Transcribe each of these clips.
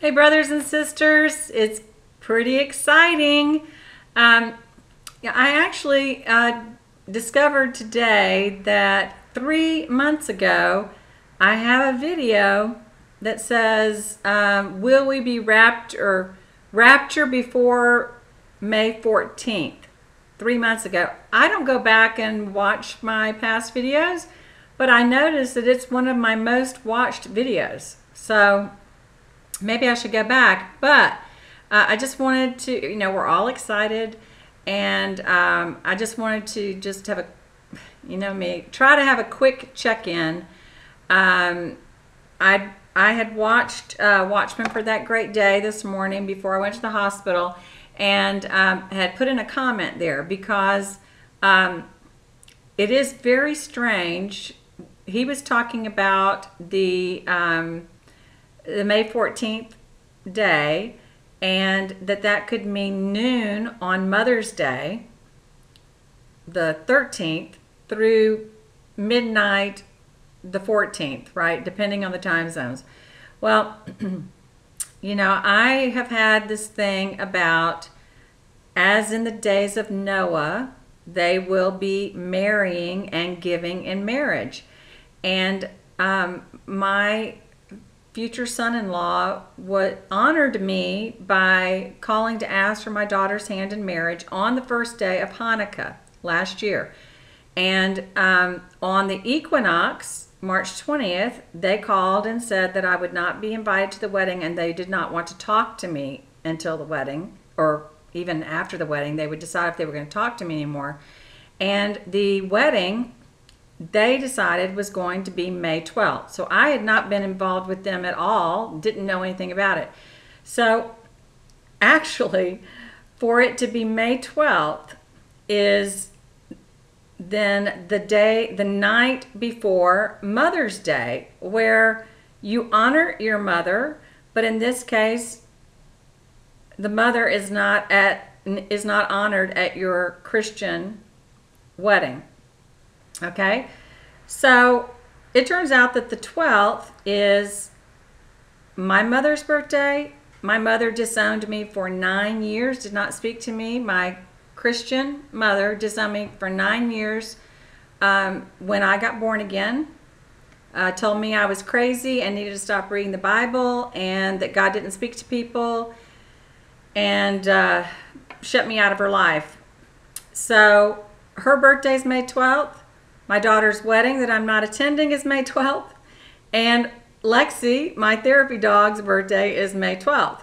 Hey brothers and sisters, it's pretty exciting. Yeah, I actually discovered today that 3 months ago I have a video that says, will we be rapture before May 14th? 3 months ago. I don't go back and watch my past videos, but I noticed that it's one of my most watched videos. So maybe I should go back, but I just wanted to, we're all excited, and I just wanted to just have try to have a quick check-in. I had watched Watchman for that great day this morning before I went to the hospital, and had put in a comment there because it is very strange. He was talking about the May 14th day, and that could mean noon on Mother's Day, the 13th, through midnight the 14th, right? Depending on the time zones. Well, I have had this thing about, as in the days of Noah, they will be marrying and giving in marriage. And my future son-in-law honored me by calling to ask for my daughter's hand in marriage on the first day of Hanukkah last year. And on the equinox, March 20th, they called and said that I would not be invited to the wedding, and they did not want to talk to me until the wedding, or even after the wedding. They would decide if they were going to talk to me anymore. And the wedding, they decided, was going to be May 12th. So I had not been involved with them at all, didn't know anything about it. So actually, for it to be May 12th is then the night before Mother's Day, where you honor your mother, but in this case, the mother is not honored at your Christian wedding. Okay, so it turns out that the 12th is my mother's birthday. My mother disowned me for 9 years, did not speak to me. My Christian mother disowned me for 9 years when I got born again. Told me I was crazy and needed to stop reading the Bible, and that God didn't speak to people, and shut me out of her life. So her birthday is May 12th. My daughter's wedding that I'm not attending is May 12th. And Lexi, my therapy dog's birthday, is May 12th.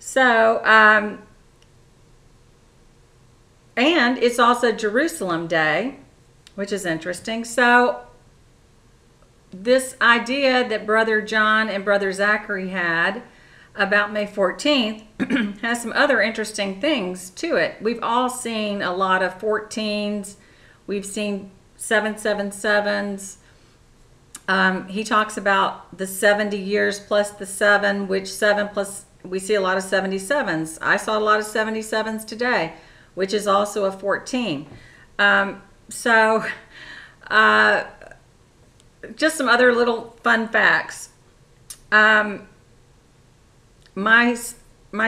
So, and it's also Jerusalem Day, which is interesting. So this idea that Brother John and Brother Zachary had about May 14th has some other interesting things to it. We've all seen a lot of 14s. We've seen 777s. He talks about the 70 years plus the 7, which 7 plus, we see a lot of 77s. I saw a lot of 77s today, which is also a 14. Just some other little fun facts. My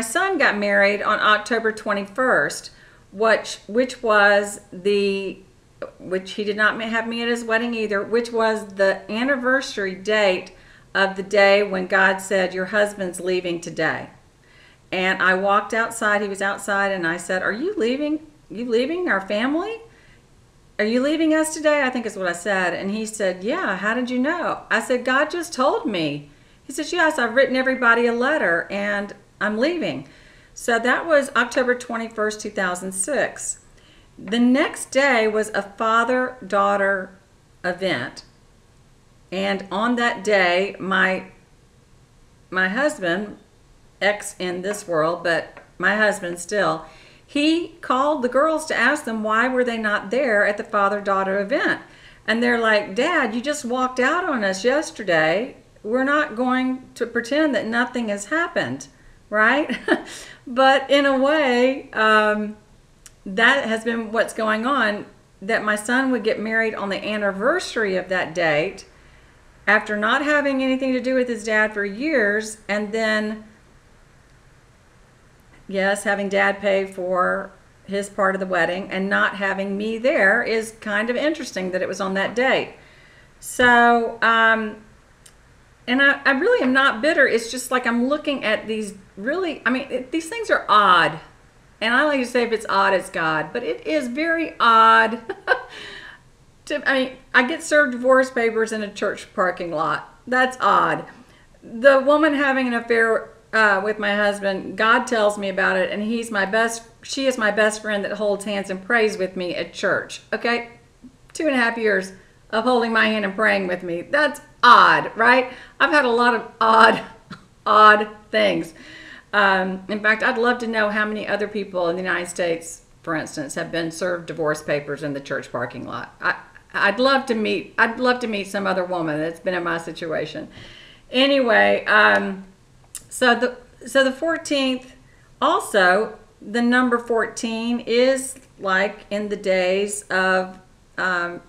son got married on October 21st, which he did not have me at his wedding either, which was the anniversary date of the day when God said, your husband's leaving today. And I walked outside, he was outside, and I said, are you leaving? You leaving our family? Are you leaving us today? I think is what I said. And he said, yeah, how did you know? I said, God just told me. He said, yes, I've written everybody a letter and I'm leaving. So that was October 21st, 2006. The next day was a father-daughter event. And on that day, my husband, ex in this world, but my husband still, he called the girls to ask them why were they not there at the father-daughter event. And they're like, Dad, you just walked out on us yesterday. We're not going to pretend that nothing has happened, right? But in a way, that has been what's going on, that my son would get married on the anniversary of that date after not having anything to do with his dad for years, and then yes, having Dad pay for his part of the wedding and not having me there is kind of interesting that it was on that date. So, and I really am not bitter. It's just like I'm looking at these really, I mean, these things are odd. And I like to say if it's odd, it's God. But it is very odd. I mean, I get served divorce papers in a church parking lot. That's odd. The woman having an affair with my husband, God tells me about it, and she is my best friend that holds hands and prays with me at church. Okay? 2.5 years of holding my hand and praying with me. That's odd, right? I've had a lot of odd things. In fact, I'd love to know how many other people in the United States, for instance, have been served divorce papers in the church parking lot. I'd love to meet some other woman that's been in my situation. Anyway, so the 14th, also the number 14 is like in the days of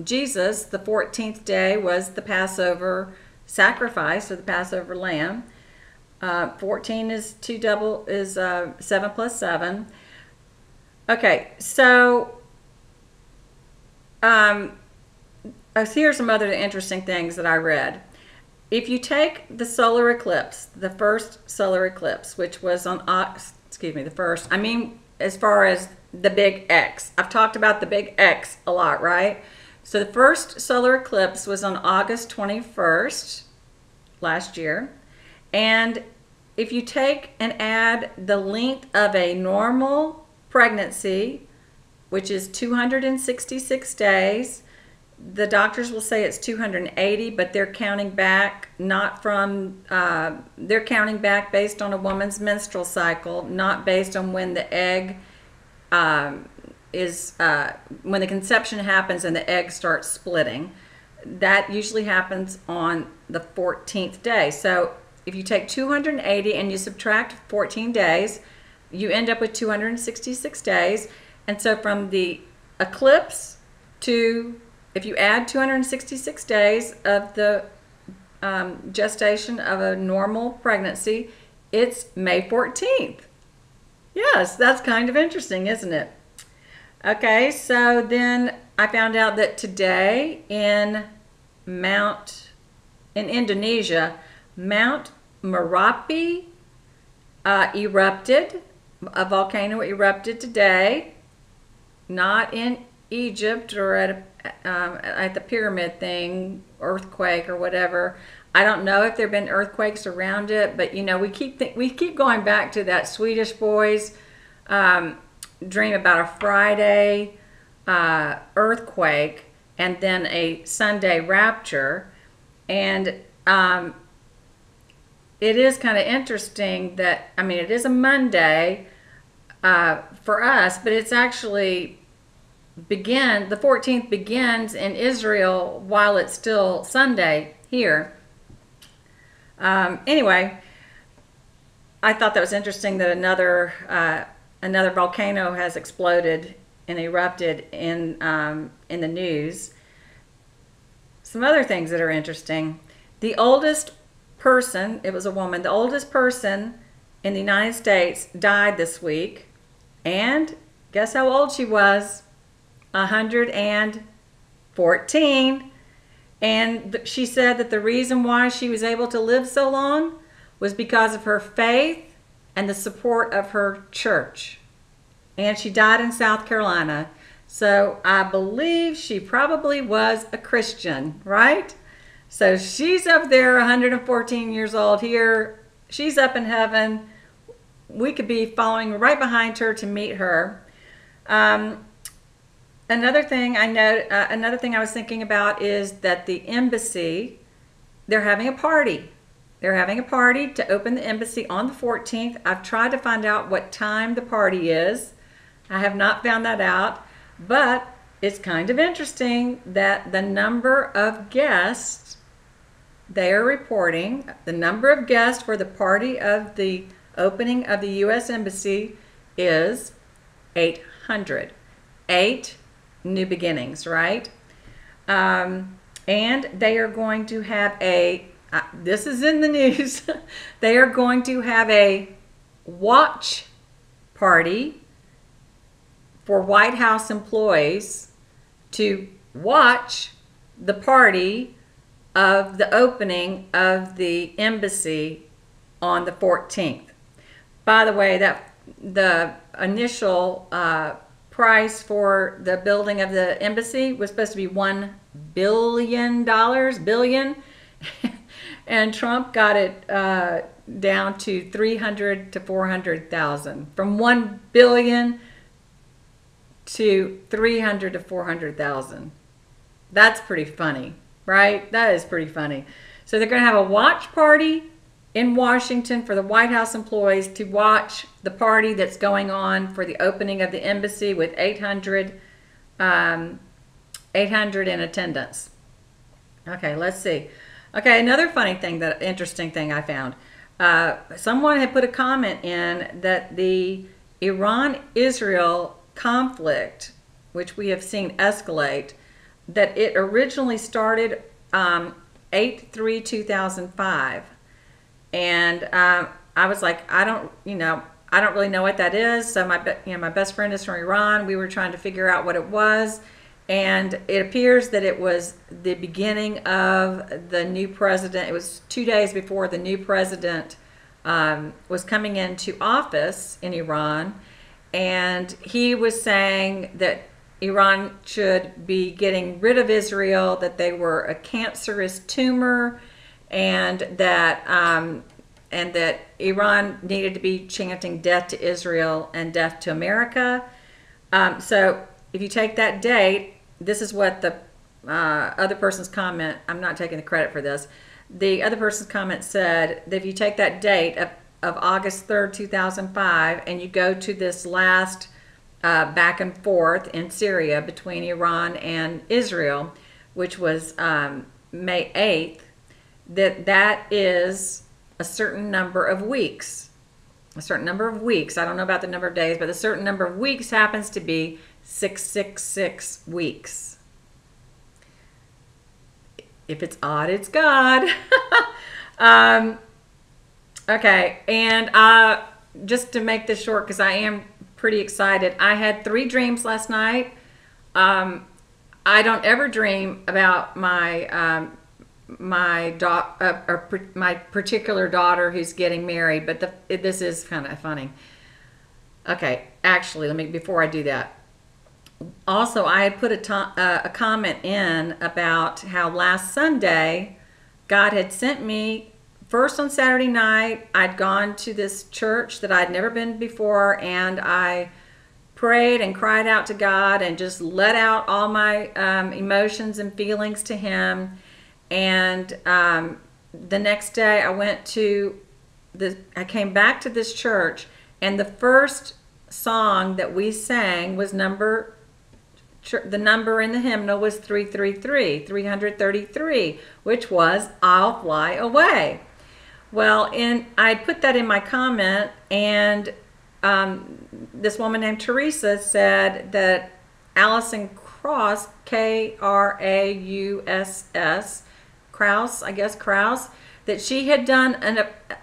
Jesus. The 14th day was the Passover sacrifice, or the Passover lamb. 14 is 7 plus 7. Okay, so here's some other interesting things that I read. If you take the solar eclipse, the first solar eclipse, which was on, the first, I mean, as far as the big X. I've talked about the big X a lot, right? So the first solar eclipse was on August 21st last year. And if you take and add the length of a normal pregnancy, which is 266 days, the doctors will say it's 280, but they're counting back they're counting back based on a woman's menstrual cycle, not based on when the egg when the conception happens and the egg starts splitting. That usually happens on the 14th day. So if you take 280 and you subtract 14 days, you end up with 266 days. And so from the eclipse to, if you add 266 days of the gestation of a normal pregnancy, it's May 14th. Yes, that's kind of interesting, isn't it? Okay, so then I found out that today in Indonesia, Mount Merapi erupted. A volcano erupted today, not in Egypt or at the pyramid thing, earthquake or whatever. I don't know if there have been earthquakes around it, but you know, we keep going back to that Swedish boys dream about a Friday earthquake and then a Sunday rapture. And it is kind of interesting that, I mean, it is a Monday for us, but it's actually the 14th begins in Israel while it's still Sunday here. Anyway, I thought that was interesting that another volcano has exploded and erupted in the news. Some other things that are interesting. The oldest person, it was a woman, the oldest person in the United States died this week. And guess how old she was? 114. And she said that the reason why she was able to live so long was because of her faith and the support of her church. And she died in South Carolina. So I believe she probably was a Christian, right? So she's up there, 114 years old here. She's up in heaven. We could be following right behind her to meet her. Another thing I was thinking about is that the embassy, they're having a party. They're having a party to open the embassy on the 14th. I've tried to find out what time the party is. I have not found that out, but it's kind of interesting that the number of guests they are reporting, the number of guests for the party of the opening of the U.S. Embassy is 800. 8 new beginnings, right? And they are going to have this is in the news, they are going to have a Watchman party for White House employees to watch the party of the opening of the embassy on the 14th. By the way, that the initial price for the building of the embassy was supposed to be $1 billion, and Trump got it down to 300 to 400,000, from 1 billion to 300 to 400,000. That's pretty funny, right? That is pretty funny. So they're going to have a watch party in Washington for the White House employees to watch the party that's going on for the opening of the embassy with 800 in attendance. Okay, let's see. Okay, another funny thing, interesting thing I found. Someone had put a comment in that the Iran-Israel conflict, which we have seen escalate, that it originally started 8/3/2005, and I was like, I don't really know what that is. So my best friend is from Iran. We were trying to figure out what it was, and it appears that it was the beginning of the new president. It was 2 days before the new president was coming into office in Iran, and he was saying that Iran should be getting rid of Israel, that they were a cancerous tumor, and that Iran needed to be chanting death to Israel and death to America. So if you take that date, this is what the other person's comment, I'm not taking the credit for this, the other person's comment said that if you take that date of August 3rd, 2005, and you go to this last back and forth in Syria between Iran and Israel, which was May 8th, that is a certain number of weeks. A certain number of weeks. I don't know about the number of days, but a certain number of weeks happens to be 666 weeks. If it's odd, it's God. Okay, and just to make this short, because I am pretty excited, I had 3 dreams last night. I don't ever dream about my my particular daughter who's getting married, but this is kind of funny. Okay, actually, before I do that. Also, I had put a comment in about how last Sunday God had sent me. First, on Saturday night, I'd gone to this church that I'd never been before, and I prayed and cried out to God and just let out all my emotions and feelings to Him. And the next day, I came back to this church, and the first song that we sang was the number in the hymnal was 333, which was "I'll Fly Away." Well, I put that in my comment, and this woman named Teresa said that Allison Krauss, Krauss, Krauss, that she had done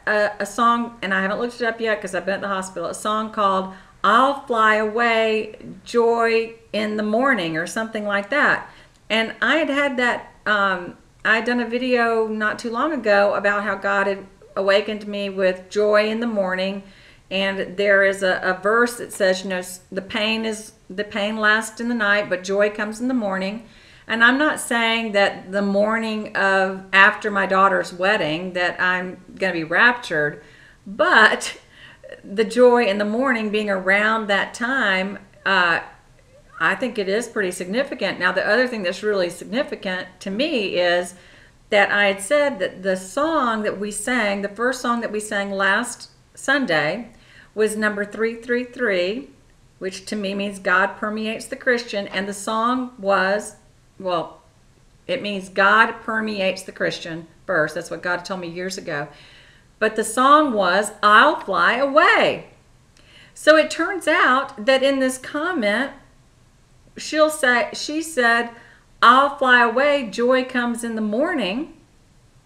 a song, and I haven't looked it up yet because I've been at the hospital, a song called "I'll Fly Away, Joy in the Morning," or something like that. And I had that, I had done a video not too long ago about how God had awakened me with joy in the morning, and there is a verse that says, the pain lasts in the night, but joy comes in the morning. And I'm not saying that the morning of after my daughter's wedding that I'm going to be raptured, but the joy in the morning being around that time, I think it is pretty significant. Now, the other thing that's really significant to me is that I had said that the song that we sang, the first song that we sang last Sunday, was number 333, which to me means God permeates the Christian. And the song was, well, it means God permeates the Christian first. That's what God told me years ago. But the song was "I'll Fly Away." So it turns out that in this comment, she said, "I'll Fly Away, Joy Comes in the Morning"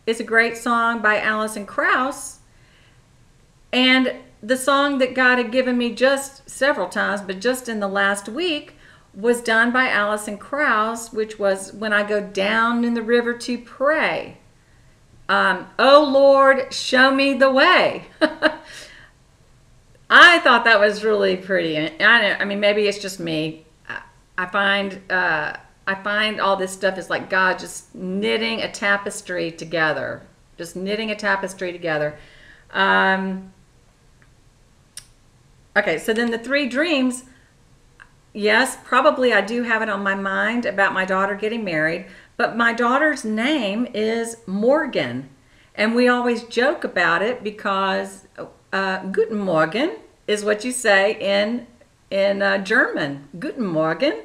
is a great song by Allison Krauss. And the song that God had given me just several times, but just in the last week, was done by Alison Krauss, which was When I Go Down in the River to Pray. Oh Lord, show me the way. I thought that was really pretty. I mean, maybe it's just me. I find all this stuff is like God just knitting a tapestry together. Just knitting a tapestry together. Okay, so then the 3 dreams. Yes, probably I do have it on my mind about my daughter getting married, but my daughter's name is Morgan, and we always joke about it because Guten Morgen is what you say in German, Guten Morgen,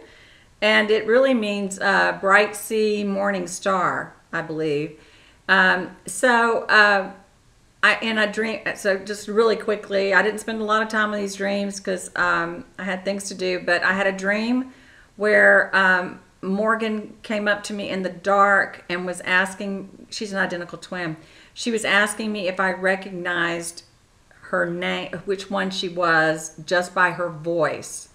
and it really means bright sea, morning star, I believe. In a dream, so just really quickly, I didn't spend a lot of time with these dreams because I had things to do, but I had a dream where Morgan came up to me in the dark and was asking, she's an identical twin, she was asking me if I recognized her name, which one she was, just by her voice.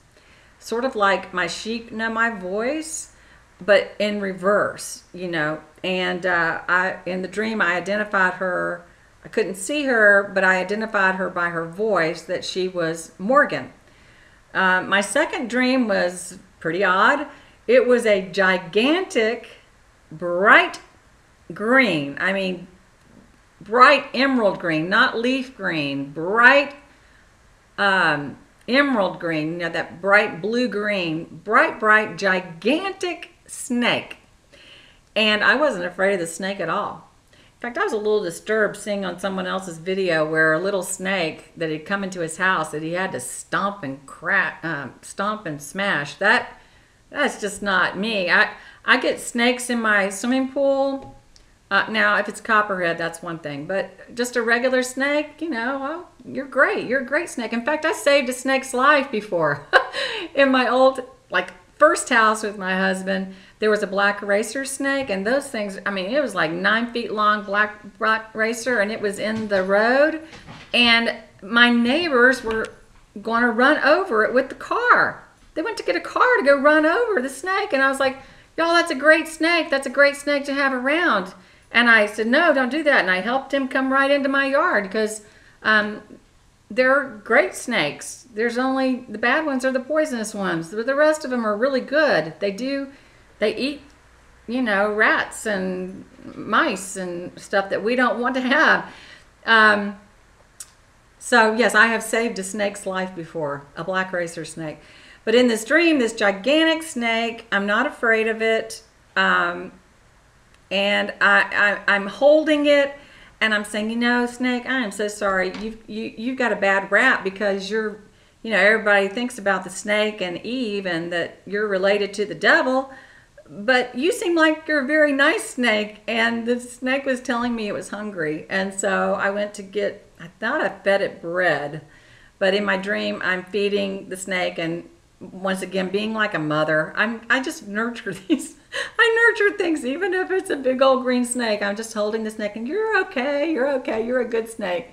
Sort of like my sheep know my voice, but in reverse, you know. And in the dream, I identified her. I couldn't see her, but I identified her by her voice that she was Morgan. My second dream was pretty odd. It was a gigantic, bright green. I mean, bright emerald green, not leaf green. Bright emerald green, you know, that bright blue green. Bright, gigantic snake. And I wasn't afraid of the snake at all. In fact, I was a little disturbed seeing on someone else's video where a little snake that had come into his house that he had to stomp and smash. That's just not me. I get snakes in my swimming pool. Now, if it's copperhead, that's one thing. But just a regular snake, you know, well, you're great. You're a great snake. In fact, I saved a snake's life before. In my old, first house with my husband, there was a black racer snake, and those things, I mean, it was like 9 feet long, black racer, and it was in the road, and my neighbors were going to run over it with the car. They went to get a car to go run over the snake, and I was like, y'all, that's a great snake. That's a great snake to have around. And I said, no, don't do that, and I helped him come right into my yard because they're great snakes. There's only, the bad ones are the poisonous ones. The rest of them are really good. They eat, you know, rats and mice and stuff that we don't want to have. So, yes, I have saved a snake's life before, a black racer snake. But in this dream, this gigantic snake, I'm not afraid of it. And I'm holding it, and I'm saying, you know, snake, I am so sorry. You've got a bad rap because you're, you know, everybody thinks about the snake and Eve and that you're related to the devil. But you seem like you're a very nice snake, and the snake was telling me it was hungry. And so I went to get, I thought I fed it bread. But in my dream, I'm feeding the snake, and once again, being like a mother, I just nurture these. I nurture things, even if it's a big old green snake. I'm just holding the snake, and you're okay, you're a good snake.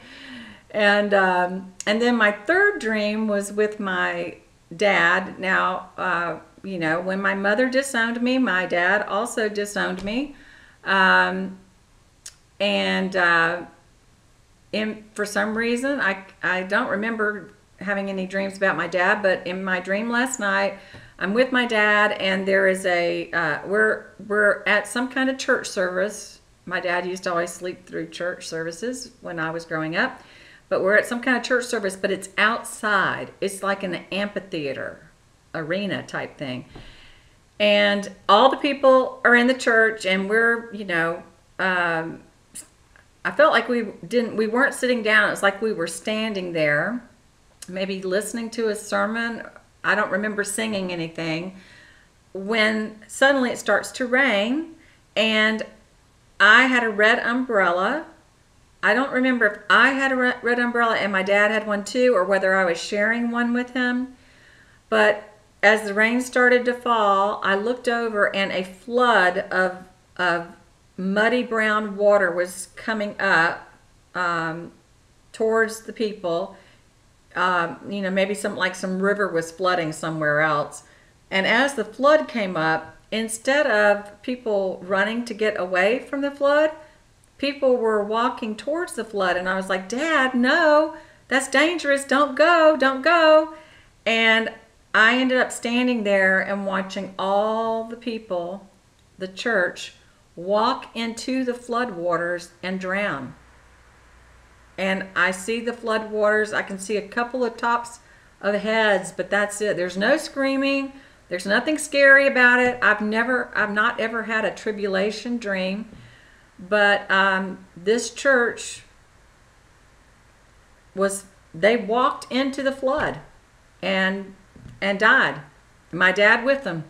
And then my third dream was with my dad. Now, you know, when my mother disowned me, my dad also disowned me. For some reason, I don't remember having any dreams about my dad, but in my dream last night, I'm with my dad, and there is we're at some kind of church service. My dad used to always sleep through church services when I was growing up, but we're at some kind of church service, but it's outside. It's like an amphitheater, arena type thing. And all the people are in the church, and we're, you know, I felt like we weren't sitting down. It was like we were standing there, maybe listening to a sermon. I don't remember singing anything. When suddenly it starts to rain, and I had a red umbrella. I don't remember if I had a red umbrella and my dad had one too, or whether I was sharing one with him. But as the rain started to fall, I looked over, and a flood of muddy brown water was coming up towards the people. maybe some river was flooding somewhere else. And as the flood came up, instead of people running to get away from the flood, people were walking towards the flood. And I was like, Dad, no, that's dangerous. Don't go, don't go. And I ended up standing there and watching all the people, the church, walk into the flood waters and drown. And I see the flood waters. I can see a couple of tops of heads, but that's it. There's no screaming. There's nothing scary about it. I've not ever had a tribulation dream. But this church they walked into the flood and died. My dad with them.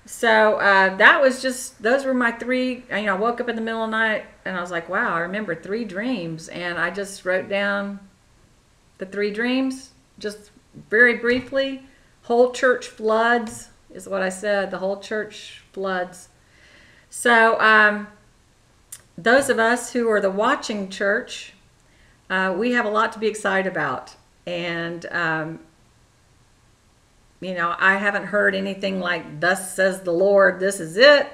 So those were my three. I woke up in the middle of the night and I was like, wow, I remember 3 dreams. And I just wrote down the 3 dreams, just very briefly. Whole church floods is what I said. The whole church floods. So those of us who are the watching church, we have a lot to be excited about. And I haven't heard anything like, thus says the Lord, this is it.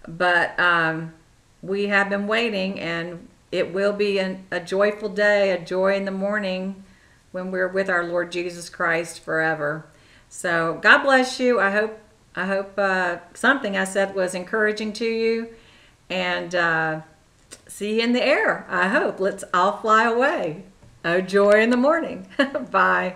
But we have been waiting, and it will be a joyful day, a joy in the morning when we're with our Lord Jesus Christ forever. So God bless you. I hope something I said was encouraging to you. And see you in the air, I hope. Let's all fly away. Oh, joy in the morning. Bye.